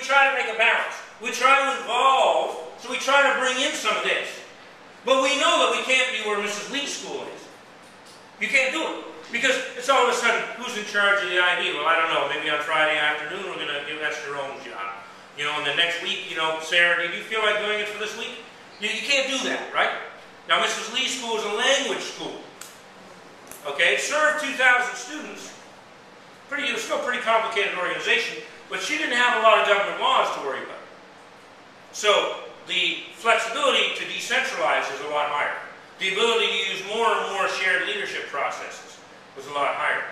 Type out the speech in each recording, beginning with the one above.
try to make a balance. We try to involve, so we try to bring in some of this. But we know that we can't be where Mrs. Lee's school is. You can't do it. Because it's all of a sudden, who's in charge of the ID? Well, I don't know. Maybe on Friday afternoon we're going to give that's your own job. You know, and the next week, you know, Sarah, did you feel like doing it for this week? You can't do that, right? Now, Mrs. Lee's school is a language school. Okay, it served 2,000 students. It was still a pretty complicated organization, but she didn't have a lot of government laws to worry about. So the flexibility to decentralize is a lot higher. The ability to use more and more shared leadership processes was a lot higher.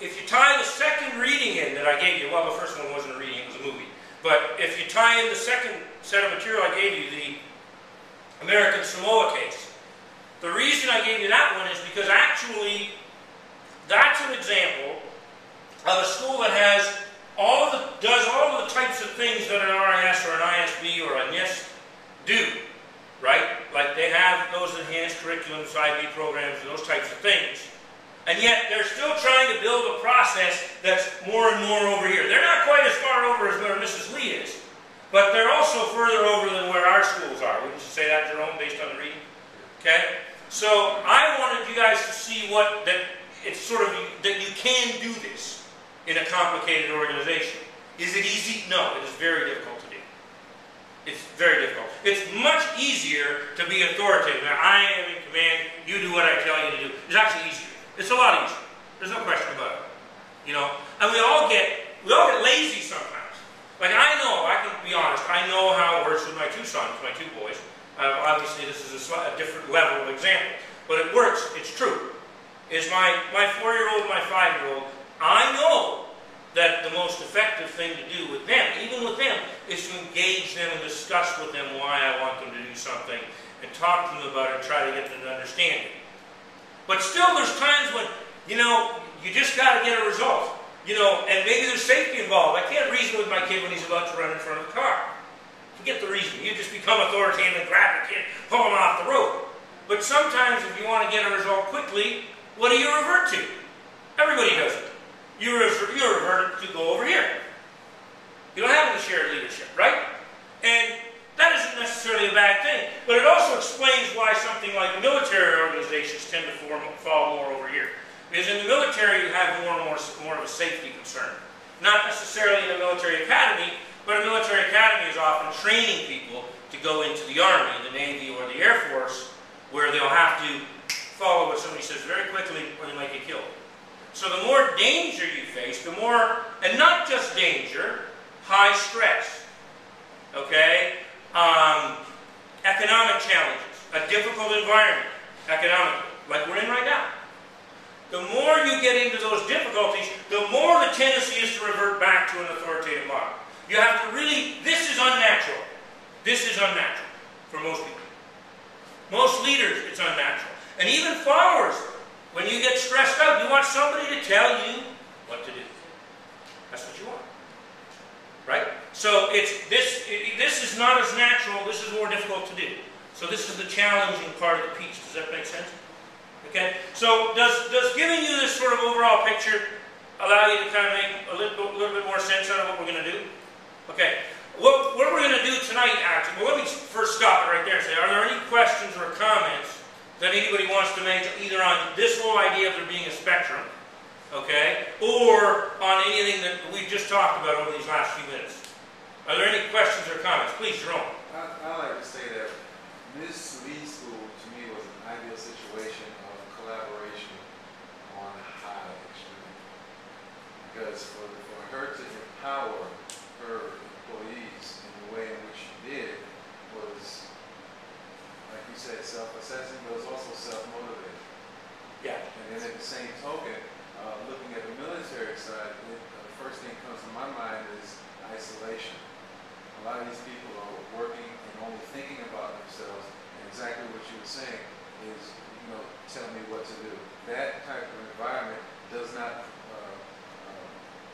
If you tie the second reading in that I gave you, well, the first one wasn't a reading, it was a movie. But if you tie in the second set of material I gave you, the American Samoa case, the reason I gave you that one is because actually that's an example of a school that has does all of the types of things that an RIS or an ISB or a NIST do, right? Like they have those enhanced curriculums, IB programs, and those types of things. And yet they're still trying to build a process that's more and more over here. They're not quite as far over as where Mrs. Lee is, but they're also further over than where our schools are. Wouldn't you say that, Jerome, based on the reading? Okay? So I wanted you guys to see that you can do this in a complicated organization. Is it easy? No, it is very difficult to do. It's very difficult. It's much easier to be authoritative. Now, I am in command, you do what I tell you to do. It's actually easier. It's a lot easier. There's no question about it. You know? And we all get lazy sometimes. Like I can be honest, I know how it works with my two sons, my two boys. Obviously this is a different level of example. But it works, it's true. Is my 4-year-old, my 5-year-old, I know that the most effective thing to do with them, even with them, is to engage them and discuss with them why I want them to do something and talk to them about it and try to get them to understand it. But still there's times when, you know, you just got to get a result. You know, and maybe there's safety involved. I can't reason with my kid when he's about to run in front of the car. Forget the reason. You just become authoritative and grab the kid, pull him off the road. But sometimes if you want to get a result quickly, what do you revert to? Everybody does it. You revert to go over here. You don't have any shared leadership, right? And that isn't necessarily a bad thing, but it also explains why something like military organizations tend to fall more over here. Because in the military you have more of a safety concern. Not necessarily in a military academy, but a military academy is often training people to go into the Army, the Navy, or the Air Force, where they'll have to follow what somebody says very quickly or they might get killed. So the more danger you face, the more, and not just danger, high stress, okay? Economic challenges, a difficult environment, economically, like we're in right now. The more you get into those difficulties, the more the tendency is to revert back to an authoritative model. You have to really, this is unnatural. This is unnatural for most people. Most leaders, it's unnatural. And even followers, when you get stressed out, you want somebody to tell you what to do. That's what you want. Right? So this is not as natural, this is more difficult to do. So this is the challenging part of the piece. Does that make sense? Okay? So does giving you this sort of overall picture allow you to kind of make a little bit more sense out of what we're going to do? Okay. What we're going to do tonight, actually, well, let me first stop it right there and say, are there any questions or comments that anybody wants to make either on this whole idea of there being a spectrum, okay, or on anything that we've just talked about over these last few minutes? Are there any questions or comments? Please, Jerome. I like to say that Ms. Lee's school, to me, was an ideal situation of collaboration on a high extreme. Because for her to empower her employees in the way in which she did was, like you said, self-assessing, but it was also self-motivated. Yeah. And then at the same token, looking at the military side, the first thing that comes to my mind is isolation. A lot of these people are working and only thinking about themselves, and exactly what you were saying is, you know, tell me what to do. That type of environment does not,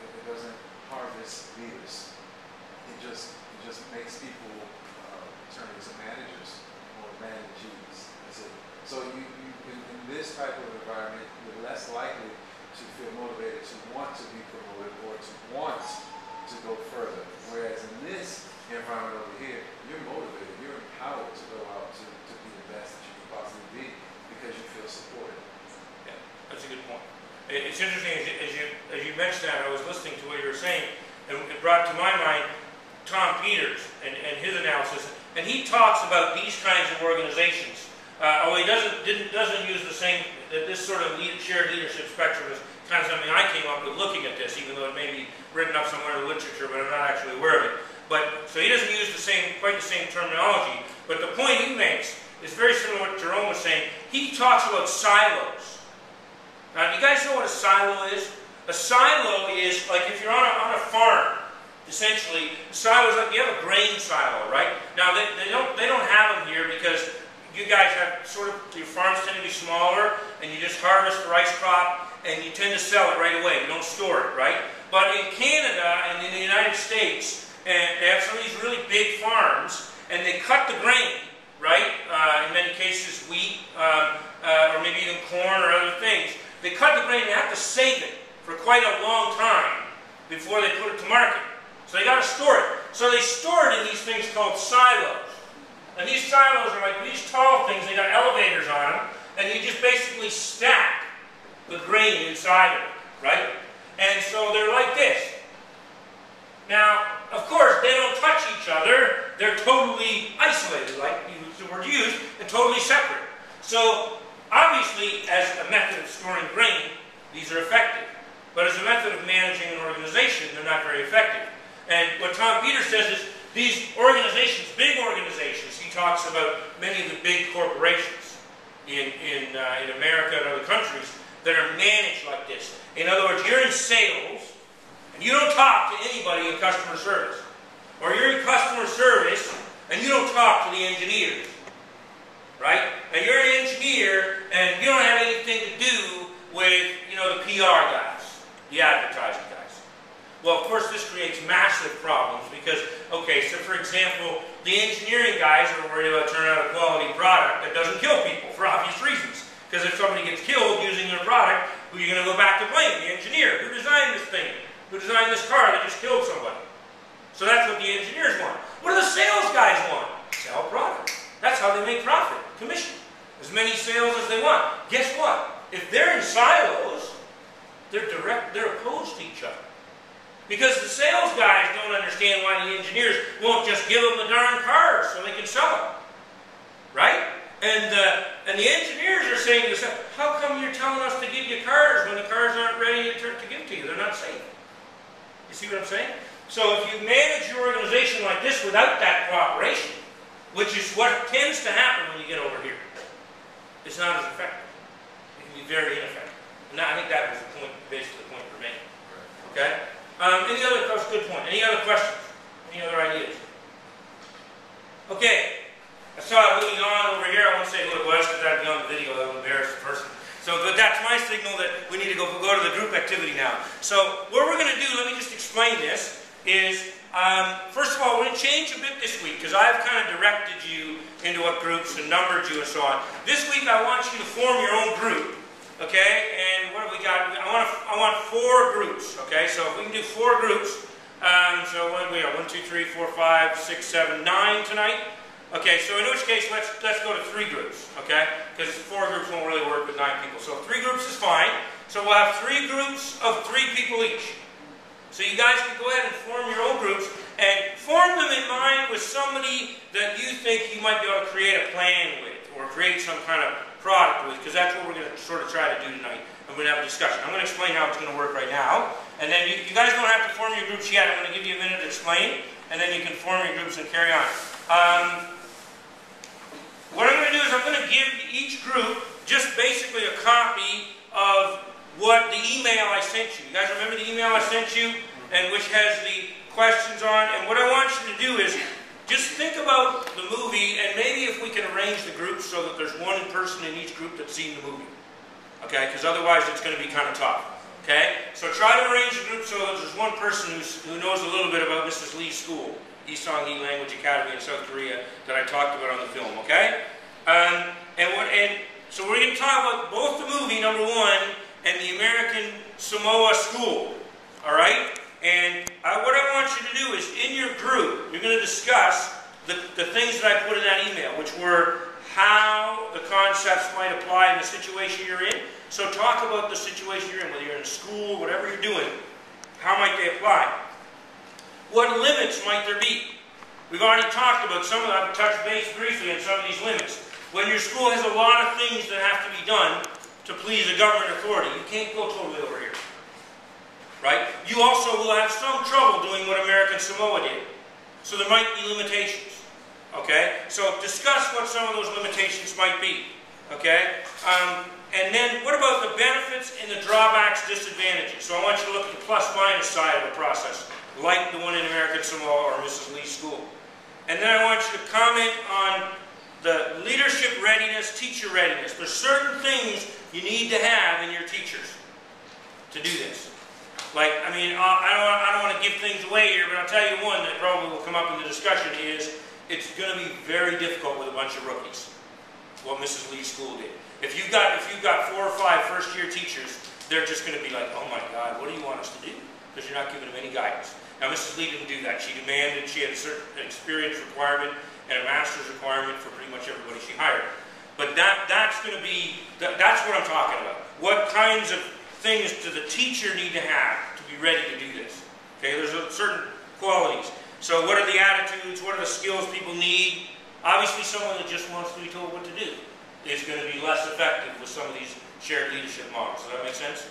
it doesn't harvest leaders. It just makes people turn into managers or managees. That's it. So in this type of environment, you're less likely to feel motivated to want to be promoted or to want to go further. Whereas environment over here, you're motivated, you're empowered to go out to be the best that you can possibly be because you feel supported. Yeah, that's a good point. It's interesting, as you mentioned that, I was listening to what you were saying, and it brought to my mind Tom Peters and his analysis, and he talks about these kinds of organizations. Although he doesn't use the same, this sort of shared leadership spectrum is kind of something I came up with looking at this, even though it may be written up somewhere in the literature, but I'm not actually aware of it. But so he doesn't use quite the same terminology. But the point he makes is very similar to what Jerome was saying. He talks about silos. Now, do you guys know what a silo is? A silo is like if you're on a farm. Essentially, silos, like you have a grain silo, right? Now they don't have them here because you guys have sort of, your farms tend to be smaller, and you just harvest the rice crop, and you tend to sell it right away. You don't store it, right? But in Canada and in the United States, and they have some of these really big farms, and they cut the grain, right? In many cases, wheat, or maybe even corn or other things. They cut the grain, they have to save it for quite a long time before they put it to market. So they got to store it. So they store it in these things called silos. And these silos are like these tall things, they got elevators on them, and you just basically stack the grain inside of it, right? And so they're like this. Now, of course, they don't touch each other. They're totally isolated, like the word used, and totally separate. So, obviously, as a method of storing grain, these are effective. But as a method of managing an organization, they're not very effective. And what Tom Peters says is, these organizations, big organizations, he talks about many of the big corporations in America and other countries that are managed like this. In other words, you're in sales, and you don't talk to anybody in customer service. Or you're in customer service, and you don't talk to the engineers. Right? And you're an engineer, and you don't have anything to do with, the PR guys, the advertising guys. Well, of course, this creates massive problems because, okay, so for example, the engineering guys are worried about turning out a quality product that doesn't kill people for obvious reasons. Because if somebody gets killed using their product, who are you going to go back to blame? The engineer. Who designed this thing? Who designed this car that just killed somebody? So that's what the engineers want. What do the sales guys want? Sell product. That's how they make profit. Commission. As many sales as they want. Guess what? If they're in silos, they're opposed to each other. Because the sales guys don't understand why the engineers won't just give them the darn cars so they can sell them. Right? And the engineers are saying to themselves, how come you're telling us to give you cars when the cars aren't ready to give to you? They're not safe. You see what I'm saying? So if you manage your organization like this without that cooperation, which is what tends to happen when you get over here, it's not as effective. It can be very ineffective. And I think that was the point, basically the point we're making. Okay? That was a good point. Any other questions? Any other ideas? Okay. I saw it moving on over here. I won't say who it was because that'd be on the video. That would embarrass the person. So but that's my signal that we need to go to the group activity now. So what we're going to do, let me just explain this, is first of all, we're going to change a bit this week because I've kind of directed you into what groups and numbered you and so on. This week I want you to form your own group. Okay, and what have we got? I want 4 groups. Okay, so if we can do 4 groups, so what do we have? 1, 2, 3, 4, 5, 6, 7, 9 tonight. Okay, so in which case let's go to 3 groups. Okay, because 4 groups won't really work with 9 people. So 3 groups is fine. So we'll have 3 groups of 3 people each. So you guys can go ahead and form your own groups and form them in mind with somebody that you think you might be able to create a plan with or create some kind of product with, because that's what we're going to sort of try to do tonight. I'm going to have a discussion. I'm going to explain how it's going to work right now. And then you guys don't have to form your groups yet. I'm going to give you a minute to explain, and then you can form your groups and carry on. What I'm going to do is I'm going to give each group just basically a copy of what the email I sent you. You guys remember the email I sent you? And which has the questions on. And what I want you to do is just think about the movie, and maybe if we can arrange the groups so that there's one person in each group that's seen the movie. Okay? Because otherwise it's going to be kind of tough. Okay? So try to arrange the group so that there's one person who knows a little bit about Mrs. Lee's school, Isong-Yi Language Academy in South Korea, that I talked about on the film. Okay? So we're going to talk about both the movie, number 1, and the American Samoa School. Alright? And what I want you to do is, in your group, you're going to discuss the things that I put in that email, which were how the concepts might apply in the situation you're in. So talk about the situation you're in, whether you're in school, whatever you're doing. How might they apply? What limits might there be? We've already talked about some of them. I've touched base briefly on some of these limits. When your school has a lot of things that have to be done to please a government authority, you can't go totally over here. Right? You also will have some trouble doing what American Samoa did. So there might be limitations. Okay? So discuss what some of those limitations might be. Okay? And then what about the benefits and the drawbacks, disadvantages? So I want you to look at the plus-minus side of the process, like the one in American Samoa or Mrs. Lee's school. And then I want you to comment on the leadership readiness, teacher readiness. There's certain things you need to have in your teachers to do this. Like, I mean, I don't want to give things away here, but I'll tell you one that probably will come up in the discussion is it's going to be very difficult with a bunch of rookies, what Mrs. Lee's school did. If you've got 4 or 5 first-year teachers, they're just going to be like, oh my God, what do you want us to do? Because you're not giving them any guidance. Now, Mrs. Lee didn't do that. She demanded, she had a certain experience requirement and a master's requirement for pretty much everybody she hired. But that's going to be, that's what I'm talking about. What kinds of things does the teacher need to have to be ready to do this? Okay, there's certain qualities. So what are the attitudes? What are the skills people need? Obviously, someone that just wants to be told what to do is going to be less effective with some of these shared leadership models. Does that make sense?